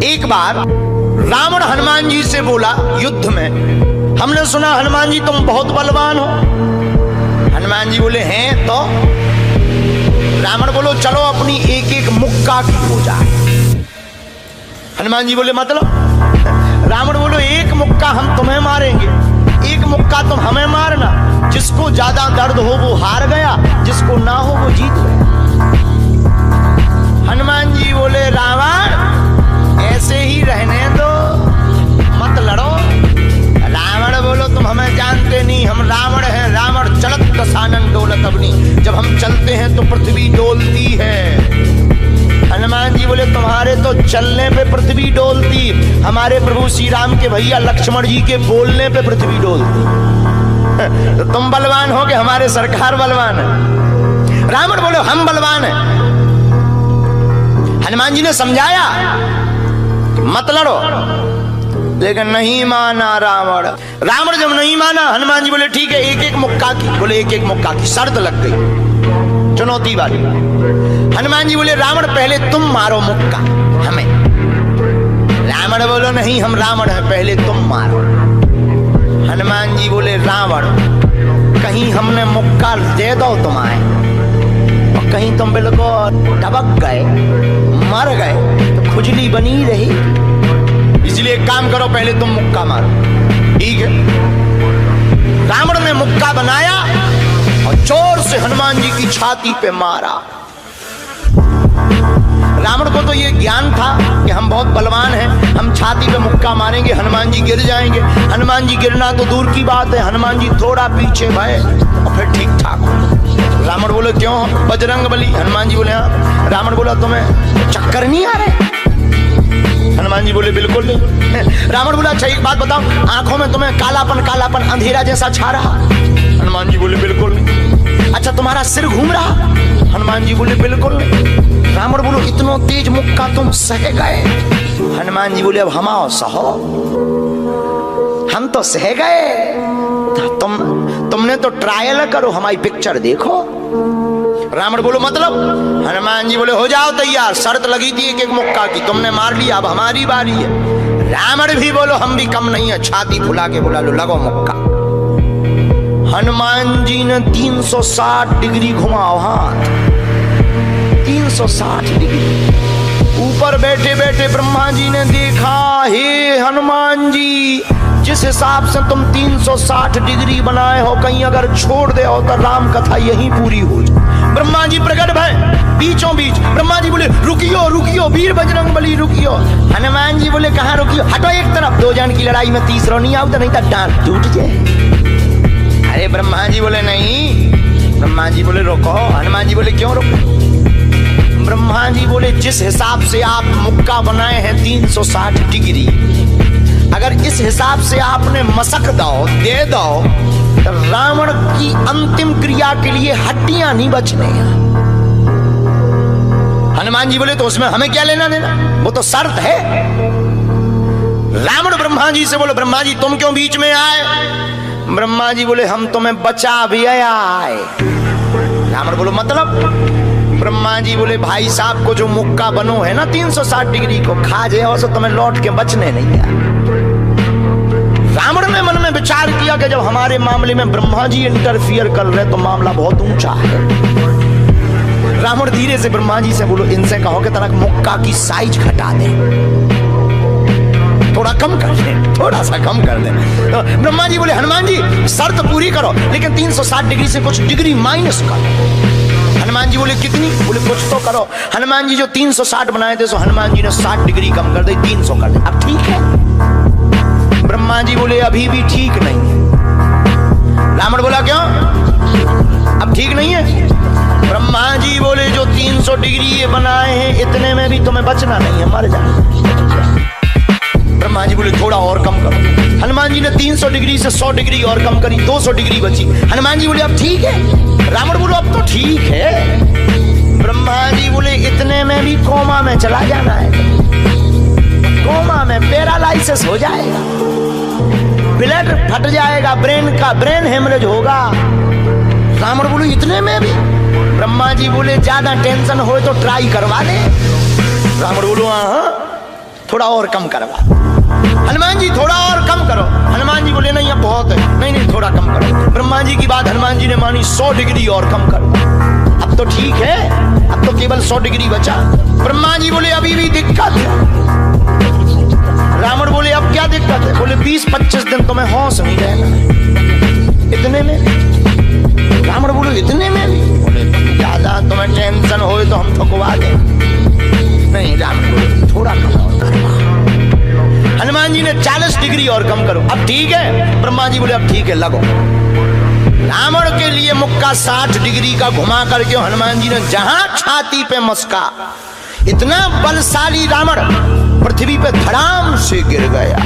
एक बार रावण हनुमान जी से बोला युद्ध में, हमने सुना हनुमान जी तुम बहुत बलवान हो। हनुमान जी बोले हैं तो? रावण बोलो चलो अपनी एक एक मुक्का की हो जाए। हनुमान जी बोले मतलब? रावण बोलो एक मुक्का हम तुम्हें मारेंगे, एक मुक्का तुम हमें मारना। जिसको ज्यादा दर्द हो वो हार गया, जिसको ना हो वो जीत गया। हनुमान जी बोले रावण ऐसे ही रहने दो, मत लड़ो। रावण बोलो तुम हमें जानते नहीं, हम रावण हैं। रावण चलत दशानन डोलत अग्नि, जब हम चलते हैं तो पृथ्वी डोलती है। हनुमान जी बोले तुम्हारे तो चलने पे पृथ्वी डोलती, हमारे प्रभु श्री राम के भैया लक्ष्मण जी के बोलने पे पृथ्वी डोलती। तो तुम बलवान हो कि हमारे सरकार बलवान है? रावण बोले हम बलवान हैं। हनुमान जी ने समझाया मत लड़ो, लेकिन नहीं माना रावण। रावण जब नहीं माना, हनुमान जी बोले ठीक है एक एक मुक्का की। बोले एक एक मुक्का की, शर्त लग गई चुनौती वाली। हनुमान जी बोले रावण पहले तुम मारो मुक्का हमें। रावण बोलो नहीं हम रावण हैं, पहले तुम मारो। हनुमान जी बोले रावण कहीं हमने मुक्का दे दो तुम्हारे और कहीं तुम बिल्कुल टबक गए मर गए तो खुजली बनी रही, इसलिए एक काम करो पहले तुम मुक्का मारो। ठीक है। रावण ने मुक्का बनाया और जोर से हनुमान जी की छाती पे मारा। रावण को तो ये ज्ञान था कि हम बहुत बलवान हैं, हम छाती पे मुक्का मारेंगे हनुमान जी गिर जाएंगे। हनुमान जी गिरना तो दूर की बात है, हनुमान जी थोड़ा पीछे भय और फिर ठीक ठाक हो। रावण बोले क्यों बजरंग बली? हनुमान जी बोले हाँ। रावण बोला तुम्हें चक्कर नहीं आ रहे? हनुमान जी बोले बिल्कुल नहीं। रावण बोला अच्छा एक बात बताओ, आंखों में तुम्हें कालापन अंधेरा जैसा छा रहा? हनुमान जी बोले बिल्कुल नहीं। अच्छा तुम्हारा सिर घूम रहा? हनुमान जी बोले बिल्कुल नहीं। रावण बोलो इतना तेज मुक्का तुम सह गए? हनुमान जी बोले अब हम आओ सहो, हम तो सह गए, तुमने तो ट्रायल करो, हमारी पिक्चर देखो। रावण बोलो मतलब? हनुमान जी बोले हो जाओ तैयार, शर्त लगी थी एक एक मुक्का की, तुमने मार लिया, अब हमारी बारी है। रावण भी बोलो हम भी कम नहीं है, छाती फुला के बोला लो लगो मुक्का। हनुमान जी ने 360 डिग्री घुमाओ हाथ, 360 डिग्री। ऊपर बैठे बैठे ब्रह्मा जी ने देखा, हे हनुमान जी जिस हिसाब से तुम 360 डिग्री बनाए हो, कहीं अगर छोड़ दे हो तो राम कथा यहीं पूरी हो जाए। ब्रह्मा जी प्रकट भय बीचों बीच। ब्रह्मा जी बोले रुकियो रुकियो वीर बजरंग बली रुकियो। हनुमान जी बोले कहाँ रुकियो? हटो एक तरफ, दो जन की लड़ाई में तीसरा नहीं आओ तो नहीं तो डांट टूट जाए। अरे ब्रह्मा जी बोले नहीं। ब्रह्मा जी बोले रोको। हनुमान जी बोले क्यों रोको? ब्रह्मा जी बोले जिस हिसाब से आप मुक्का बनाए हैं 360 डिग्री, अगर इस हिसाब से आपने मसक दो दे दो तो रावण की अंतिम क्रिया के लिए हड्डियां नहीं बचने। हनुमान जी बोले तो उसमें हमें क्या लेना देना, वो तो शर्त है। रावण ब्रह्मा जी से बोले ब्रह्मा जी तुम क्यों बीच में आए? ब्रह्मा जी बोले हम तुम्हें बचा भी आए। रावण बोलो मतलब? ब्रह्मा जी बोले भाई साहब को जो मुक्का बनो है ना 360 डिग्री को खा जाए तो तुम्हें लौट के बचने नहीं है। रावण ने मन में विचार किया कि जब हमारे मामले में ब्रह्मा जी इंटरफियर कर रहे तो मामला बहुत ऊंचा है। रावण धीरे से ब्रह्मा जी से बोलो इनसे कहो कि तरह मुक्का की साइज घटा दे, थोड़ा कम कर दे, थोड़ा सा कम कर दे। तो ब्रह्मा जी बोले हनुमान जी शर्त पूरी करो लेकिन 360 डिग्री से कुछ डिग्री माइनस करो। हनुमान जी बोले कितनी? बोले कुछ तो करो। हनुमान जी जो 360 बनाए थे सो हनुमान जी ने 60 डिग्री कम कर दी, 300 कर दी। अब ठीक है? ब्रह्मा जी बोले अभी भी ठीक नहीं है। रावण बोला क्यों अब ठीक नहीं है? ब्रह्मा जी बोले जो 300 डिग्री ये बनाए हैं इतने में भी तुम्हें बचना नहीं है, मर जाना। ब्रह्मा जी बोले थोड़ा और कम करो। हनुमान जी ने 300 डिग्री से 100 डिग्री और कम करी, 200 डिग्री बची। हनुमान जी बोले अब ठीक है? रावण बोलो अब तो ठीक है। ब्रह्मा जी बोले इतने में भी कोमा में चला जाना है, कोमा में पैरालाइसिस हो जाएगा, ब्लड फट जाएगा, ब्रेन हेमरेज होगा। रावण बोले इतने में भी? ब्रह्मा जी बोले ज्यादा टेंशन हो तो ट्राई करवा दे। रावण बोलो हाँ थोड़ा और कम करवा। हनुमान जी थोड़ा और कम करो। हनुमान जी बोले नहीं अब बहुत है, नहीं नहीं थोड़ा कम करो। ब्रह्मा जी की बात हनुमान जी ने मानी, 100 डिग्री और कम करो। अब तो ठीक है, अब तो केवल 100 डिग्री बचा। ब्रह्मा जी बोले अभी भी दिक्कत है। रावण बोले अब क्या दिक्कत है? बोले 20-25 दिन तुम्हें होश नहीं रहना। इतने में? रावण बोले इतने में भी? बोले ज्यादा तुम्हें टेंशन हो तो हम ठुकवा दें। नहीं, रावण बोले थोड़ा कम और करवा। हनुमान जी ने 40 डिग्री और कम करो। अब ठीक है? ब्रह्मा जी बोले अब ठीक है लगो। रावण के लिए मुक्का 60 डिग्री का घुमा करके हनुमान जी ने जहां छाती पे मस्का, इतना बलशाली रावण पृथ्वी पे धड़ाम से गिर गया।